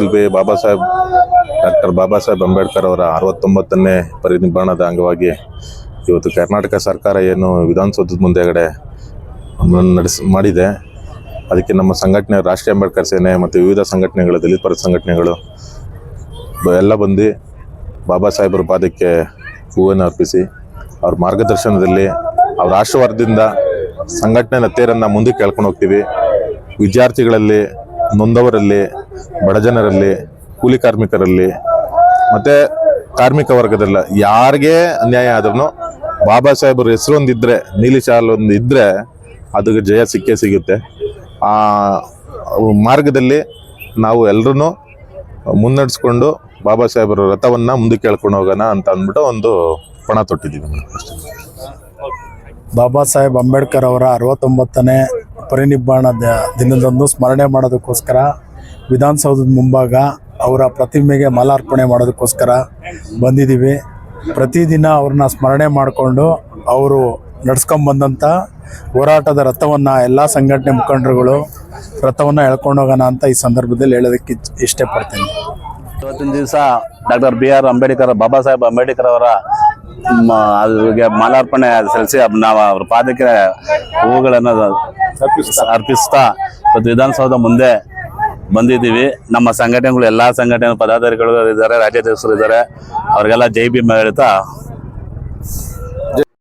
ಶಿಲ್ಪಿ ಡಾಕ್ಟರ್ ಬಾಬಾ ಸಾಹೇಬ್ ಅಂಬೇಡ್ಕರ್ ಅವರ 69ನೇ ಪರಿನಿಬ್ಬಾಣದ ಅಂಗವಾಗಿ ಇವತ್ತು ಕರ್ನಾಟಕ ಸರ್ಕಾರ ಏನು ವಿಧಾನಸೌಧದ ಮುಂದೆಗಡೆ ಮಾಡಿದೆ. ಅದಕ್ಕೆ ನಮ್ಮ ಸಂಘಟನೆ ರಾಷ್ಟ್ರೀಯ ಅಂಬೇಡ್ಕರ್ ಸೇನೆ ಮತ್ತು ವಿವಿಧ ಸಂಘಟನೆಗಳು, ದಲಿತ ಪರ ಸಂಘಟನೆಗಳು ಎಲ್ಲ ಬಂದು ಬಾಬಾ ಸಾಹೇಬರ ಪಾದಕ್ಕೆ ಹೂವನ್ನು ಅರ್ಪಿಸಿ ಅವ್ರ ಮಾರ್ಗದರ್ಶನದಲ್ಲಿ ಅವ್ರ ಆಶೀರ್ವಾದದಿಂದ ಸಂಘಟನೆ ತೇರನ್ನು ಮುಂದಕ್ಕೆ ಕೇಳ್ಕೊಂಡು ಹೋಗ್ತೀವಿ. ವಿದ್ಯಾರ್ಥಿಗಳಲ್ಲಿ, ನೊಂದವರಲ್ಲಿ, ಬಡಜನರಲ್ಲಿ, ಕೂಲಿ ಕಾರ್ಮಿಕರಲ್ಲಿ ಮತ್ತು ಕಾರ್ಮಿಕ ವರ್ಗದಲ್ಲ ಯಾರಿಗೇ ಅನ್ಯಾಯ ಆದ್ರೂ ಬಾಬಾ ಸಾಹೇಬರ ಹೆಸರು ಒಂದಿದ್ರೆ, ನೀಲಿ ಶಾಲು ಒಂದಿದ್ರೆ ಅದಕ್ಕೆ ಜಯ ಸಿಕ್ಕೇ ಸಿಗುತ್ತೆ. ಆ ಮಾರ್ಗದಲ್ಲಿ ನಾವು ಎಲ್ಲರೂ ಮುನ್ನಡೆಸ್ಕೊಂಡು ಬಾಬಾ ಸಾಹೇಬರ ರಥವನ್ನು ಮುಂದಕ್ಕೆ ಕೇಳ್ಕೊಂಡು ಹೋಗೋಣ ಅಂತ ಅಂದ್ಬಿಟ್ಟು ಒಂದು ಪಣ ತೊಟ್ಟಿದ್ದೀವಿ. ಬಾಬಾ ಸಾಹೇಬ್ ಅಂಬೇಡ್ಕರ್ ಅವರ 69ನೇ ಪರಿನಿಬ್ಬಾಣ ದಿನದಂದು ಸ್ಮರಣೆ ಮಾಡೋದಕ್ಕೋಸ್ಕರ ವಿಧಾನಸೌಧದ ಮುಂಭಾಗ ಅವರ ಪ್ರತಿಮೆಗೆ ಮಾಲಾರ್ಪಣೆ ಮಾಡೋದಕ್ಕೋಸ್ಕರ ಬಂದಿದ್ದೀವಿ. ಪ್ರತಿದಿನ ಅವ್ರನ್ನ ಸ್ಮರಣೆ ಮಾಡಿಕೊಂಡು ಅವರು ನಡ್ಸ್ಕೊಂಬಂದಂಥ ಹೋರಾಟದ ರಥವನ್ನು ಎಲ್ಲ ಸಂಘಟನೆ ಮುಖಂಡರುಗಳು ರಥವನ್ನು ಎಳ್ಕೊಂಡೋಗೋಣ ಅಂತ ಈ ಸಂದರ್ಭದಲ್ಲಿ ಹೇಳೋದಕ್ಕೆ ಇಷ್ಟಪಡ್ತೀನಿ. ಇವತ್ತಿನ ದಿವಸ ಡಾಕ್ಟರ್ BR ಅಂಬೇಡ್ಕರ್, ಬಾಬಾ ಸಾಹೇಬ್ ಅಂಬೇಡ್ಕರ್ ಅವರ ಮಾಲಾರ್ಪಣೆ ಸಲ್ಲಿಸಿ ನಾವು ಅವ್ರ ಪಾದಕ್ಕೆ ಹೂವುಗಳನ್ನು ಅರ್ಪಿಸ್ತಾ ಇವತ್ತು ವಿಧಾನಸೌಧ ಮುಂದೆ ಬಂದಿದ್ದೀವಿ. ನಮ್ಮ ಸಂಘಟನೆಗಳು, ಎಲ್ಲ ಸಂಘಟನೆ ಪದಾಧಿಕಾರಿಗಳು ಇದ್ದಾರೆ, ರಾಜ್ಯಾಧ್ಯಕ್ಷರು ಇದ್ದಾರೆ, ಅವ್ರಿಗೆಲ್ಲ ಜೈ ಭೀಮ್ ಹೇಳ್ತಾ